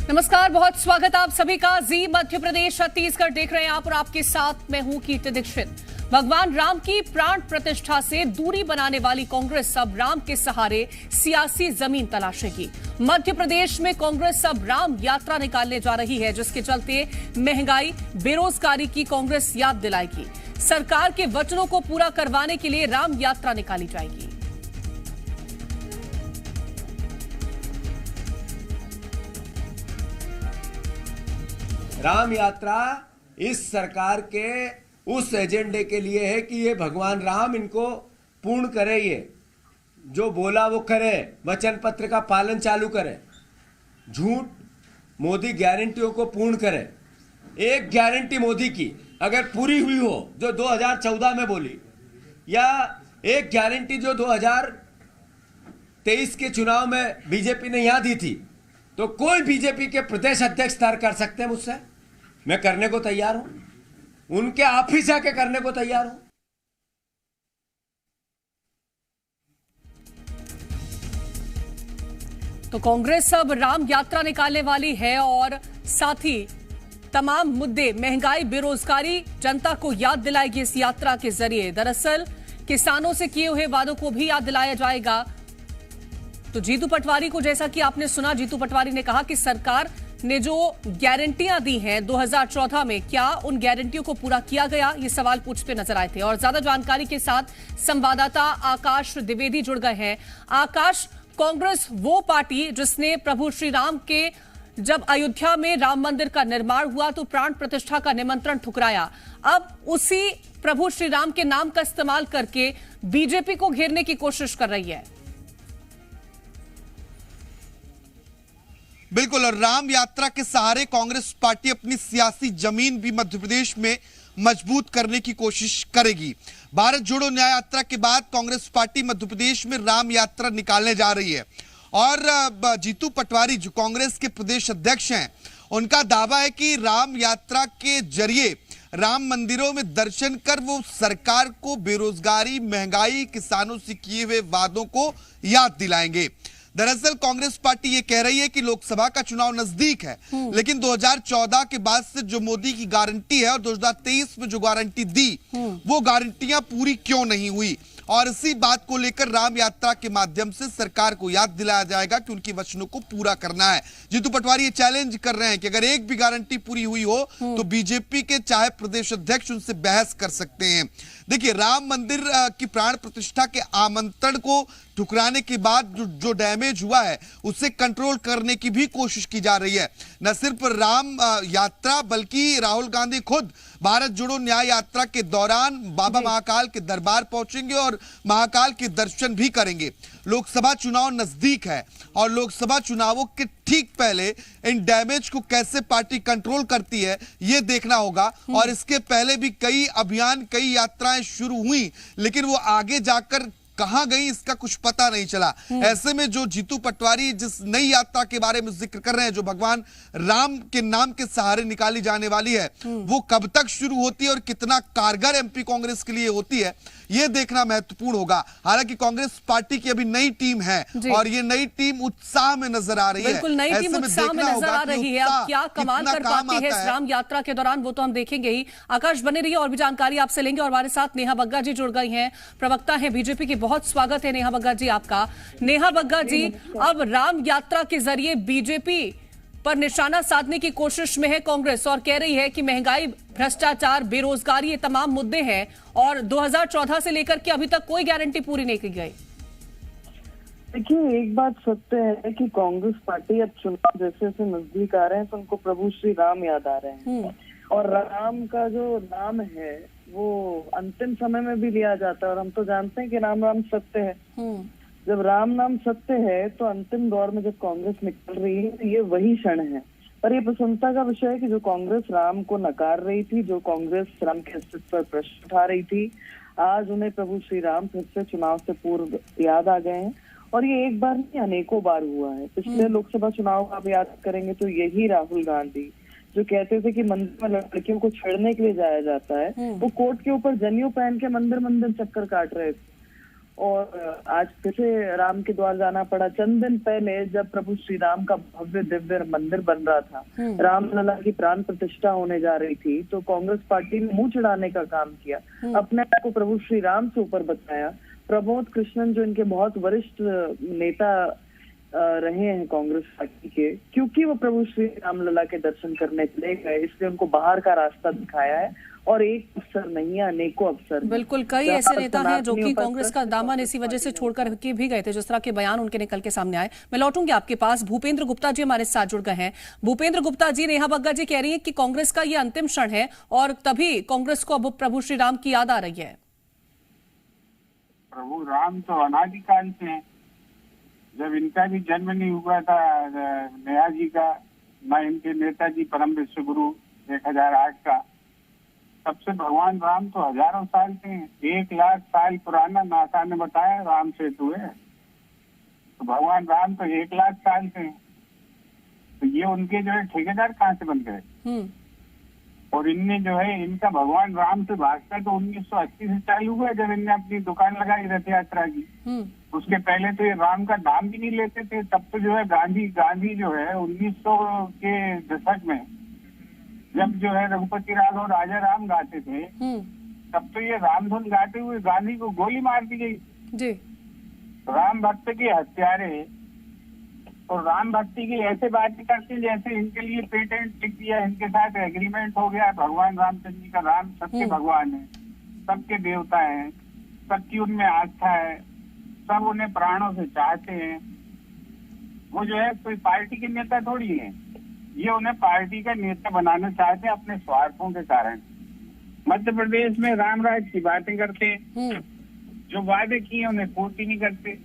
नमस्कार, बहुत स्वागत आप सभी का। जी मध्य प्रदेश छत्तीसगढ़ देख रहे हैं आप और आपके साथ मैं हूं कीर्ति दीक्षित। भगवान राम की प्राण प्रतिष्ठा से दूरी बनाने वाली कांग्रेस अब राम के सहारे सियासी जमीन तलाशेगी। मध्य प्रदेश में कांग्रेस अब राम यात्रा निकालने जा रही है, जिसके चलते महंगाई, बेरोजगारी की कांग्रेस याद दिलाएगी। सरकार के वचनों को पूरा करवाने के लिए राम यात्रा निकाली जाएगी। राम यात्रा इस सरकार के उस एजेंडे के लिए है कि ये भगवान राम इनको पूर्ण करे, ये जो बोला वो करे, वचन पत्र का पालन चालू करे, झूठ मोदी गारंटियों को पूर्ण करे। एक गारंटी मोदी की अगर पूरी हुई हो जो 2014 में बोली, या एक गारंटी जो 2023 के चुनाव में बीजेपी ने यहां दी थी, तो कोई बीजेपी के प्रदेश अध्यक्ष तय कर सकते हैं मुझसे, मैं करने को तैयार हूं, उनके ऑफिस जाके करने को तैयार हूं। तो कांग्रेस अब राम यात्रा निकालने वाली है और साथ ही तमाम मुद्दे, महंगाई, बेरोजगारी, जनता को याद दिलाएगी इस यात्रा के जरिए। दरअसल किसानों से किए हुए वादों को भी याद दिलाया जाएगा। तो जीतू पटवारी को, जैसा कि आपने सुना, जीतू पटवारी ने कहा कि सरकार ने जो गारंटियां दी हैं 2014 में, क्या उन गारंटियों को पूरा किया गया, ये सवाल पूछते नजर आए थे। और ज्यादा जानकारी के साथ संवाददाता आकाश द्विवेदी जुड़ गए हैं। आकाश, कांग्रेस वो पार्टी जिसने प्रभु श्री राम के, जब अयोध्या में राम मंदिर का निर्माण हुआ तो प्राण प्रतिष्ठा का निमंत्रण ठुकराया, अब उसी प्रभु श्री राम के नाम का इस्तेमाल करके बीजेपी को घेरने की कोशिश कर रही है। बिल्कुल, और राम यात्रा के सहारे कांग्रेस पार्टी अपनी सियासी जमीन भी मध्य प्रदेश में मजबूत करने की कोशिश करेगी। भारत जोड़ो न्याय यात्रा के बाद कांग्रेस पार्टी मध्य प्रदेश में राम यात्रा निकालने जा रही है। और जीतू पटवारी जो कांग्रेस के प्रदेश अध्यक्ष हैं, उनका दावा है कि राम यात्रा के जरिए राम मंदिरों में दर्शन कर वो सरकार को बेरोजगारी, महंगाई, किसानों से किए हुए वादों को याद दिलाएंगे। दरअसल कांग्रेस पार्टी ये कह रही है कि लोकसभा का चुनाव नजदीक है, लेकिन 2014 के बाद से जो मोदी की गारंटी है और 2023 में जो गारंटी दी, वो गारंटियां पूरी क्यों नहीं हुई, और इसी बात को लेकर राम यात्रा के माध्यम से सरकार को याद दिलाया जाएगा कि उनके वचनों को पूरा करना है। जीतू पटवारी ये चैलेंज कर रहे हैं कि अगर एक भी गारंटी पूरी हुई हो तो बीजेपी के चाहे प्रदेश अध्यक्ष उनसे बहस कर सकते हैं। देखिए, राम मंदिर की प्राण प्रतिष्ठा के आमंत्रण को ठुकराने के बाद जो डैमेज हुआ है उसे कंट्रोल करने की भी कोशिश की जा रही है। न सिर्फ राम यात्रा बल्कि राहुल गांधी खुद भारत जोड़ो न्याय यात्रा के दौरान बाबा महाकाल के दरबार पहुंचेंगे और महाकाल के दर्शन भी करेंगे। लोकसभा चुनाव नजदीक है और लोकसभा चुनावों के ठीक पहले इन डैमेज को कैसे पार्टी कंट्रोल करती है ये देखना होगा। और इसके पहले भी कई अभियान, कई यात्राएं शुरू हुई, लेकिन वो आगे जाकर कहां गई इसका कुछ पता नहीं चला। ऐसे में जो जीतू पटवारी जिस नई यात्रा के बारे में जिक्र कर रहे हैं, जो भगवान राम के नाम के सहारे निकाली जाने वाली है, वो कब तक शुरू होती है और कितना कारगर एमपी कांग्रेस के लिए होती है, ये देखना महत्वपूर्ण होगा। हालांकि कांग्रेस पार्टी की अभी नई टीम है और ये नई टीम उत्साह में नजर आ रही है। बिल्कुल, नई टीम उत्साह में नजर आ रही है। अब क्या कमाल कर पाती है इस राम यात्रा के दौरान, वो तो हम देखेंगे ही। आकाश, बने रहिए, और भी जानकारी आपसे लेंगे। और हमारे साथ नेहा बग्गा जी जुड़ गई हैं, प्रवक्ता हैं बीजेपी की। बहुत स्वागत है नेहा बग्गा जी आपका। नेहा बग्गा जी, अब राम यात्रा के जरिए बीजेपी पर निशाना साधने की कोशिश में है कांग्रेस और कह रही है कि महंगाई, भ्रष्टाचार, बेरोजगारी, ये तमाम मुद्दे हैं और 2014 से लेकर के अभी तक कोई गारंटी पूरी नहीं की गई। देखिए, एक बात सत्य है कि कांग्रेस पार्टी अब चुनाव जैसे जैसे नजदीक आ रहे हैं तो उनको प्रभु श्री राम याद आ रहे हैं। और राम का जो नाम है वो अंतिम समय में भी लिया जाता है, और हम तो जानते हैं कि राम नाम सत्य है। जब राम नाम सत्य है तो अंतिम दौर में जब कांग्रेस निकल रही है तो ये वही क्षण है। पर ये प्रसन्नता का विषय है कि जो कांग्रेस राम को नकार रही थी, जो कांग्रेस राम के अस्तित्व पर प्रश्न उठा रही थी, आज उन्हें प्रभु श्री राम फिर से चुनाव से पूर्व याद आ गए हैं। और ये एक बार नहीं, अनेकों बार हुआ है। पिछले लोकसभा चुनाव का आप याद करेंगे तो यही राहुल गांधी जो कहते थे कि मंदिर में लड़कियों को छेड़ने के लिए जाया जाता है, वो कोर्ट के ऊपर जनेऊ पहन के मंदिर मंदिर चक्कर काट रहे थे। और आज फिर से राम के द्वार जाना पड़ा। चंद दिन पहले जब प्रभु श्री राम का भव्य दिव्य मंदिर बन रहा था, रामलला की प्राण प्रतिष्ठा होने जा रही थी, तो कांग्रेस पार्टी ने मुंह चढ़ाने का काम किया, अपने आप को प्रभु श्री राम से ऊपर बताया। प्रमोद कृष्णन जो इनके बहुत वरिष्ठ नेता रहे हैं कांग्रेस पार्टी के, क्योंकि वो प्रभु श्री रामलला के दर्शन करने चले गए, इसलिए उनको बाहर का रास्ता दिखाया है। और एक अवसर नहीं है, अनेकों अवसर। बिल्कुल, कई ऐसे नेता हैं जो कि कांग्रेस का दामन इसी वजह से छोड़कर के भी गए थे, जिस तरह के बयान उनके निकल के सामने आए। मैं लौटूंगी आपके पास। भूपेंद्र गुप्ता जी हमारे साथ जुड़ गए हैं। भूपेंद्र गुप्ता जी, नेहा बग्गा जी कह रही है कि कांग्रेस का ये अंतिम क्षण है और तभी कांग्रेस को अब प्रभु श्री राम की याद आ रही है। प्रभु राम तो अनादिकाल से हैं। जब इनका भी जन्म नहीं हुआ था नेहा जी का, न इनके नेताजी परम विश्व गुरु 1008 का, तब से भगवान राम तो हजारों साल के हैं। 1 लाख साल पुराना नासा ने बताया राम सेतु है, तो भगवान राम तो 1 लाख साल के हैं। तो ये उनके जो है ठेकेदार कहाँ से बन गए? और इनने जो है इनका भगवान राम से भागता तो 1980 से चालू हुआ, जब इनने अपनी दुकान लगाई रथ यात्रा की। उसके पहले तो ये राम का नाम भी नहीं लेते थे। तब तो जो है गांधी जो है 1900 के दशक में जब जो है रघुपति राघव राजा राम गाते थे, तब तो ये रामधुन गाते हुए गांधी को गोली मार दी गई जी। राम भक्त के हत्यारे और राम भक्ति की ऐसे बातें करते जैसे इनके लिए पेटेंट लिख दिया, इनके साथ एग्रीमेंट हो गया। भगवान रामचंद्र जी का राम सबके भगवान है, सबके देवता है, सबकी उनमें आस्था है, सब उन्हें प्राणों से चाहते हैं। वो जो है कोई पार्टी के नेता थोड़ी है, ये उन्हें पार्टी का नेता बनाना चाहते हैं अपने स्वार्थों के कारण। मध्य प्रदेश में राम राज की बातें करते हैं, जो वादे किए उन्हें पूर्ति नहीं करते।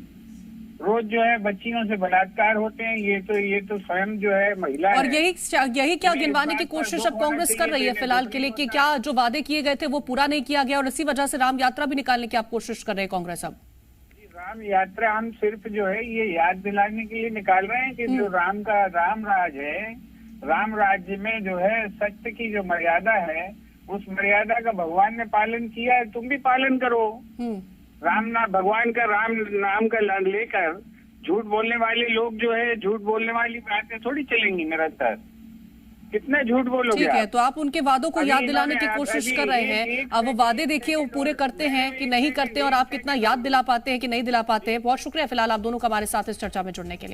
रोज जो है बच्चियों से बलात्कार होते हैं। ये तो स्वयं जो है महिला और यही क्या गिनवाने की कोशिश अब कांग्रेस कर रही है फिलहाल के लिए कि क्या जो वादे किए गए थे वो पूरा नहीं किया गया, और इसी वजह से राम यात्रा भी निकालने की आप कोशिश कर रहे हैं कांग्रेस अब? राम यात्रा हम सिर्फ जो है ये याद दिलाने के लिए निकाल रहे हैं कि जो राम का राम राज है, राम राज्य में जो है सत्य की जो मर्यादा है, उस मर्यादा का भगवान ने पालन किया है, तुम भी पालन करो। भगवान का राम नाम का लेकर झूठ बोलने वाले लोग जो है, झूठ बोलने वाली बातें थोड़ी चलेंगी निरंतर। कितना झूठ बोलोगे? ठीक है, तो आप उनके वादों को याद दिलाने की कोशिश कर रहे हैं। अब वो वादे देखिए वो पूरे करते हैं कि नहीं करते, और आप कितना याद दिला पाते हैं कि नहीं दिला पाते हैं। बहुत शुक्रिया फिलहाल आप दोनों का हमारे साथ इस चर्चा में जुड़ने के लिए।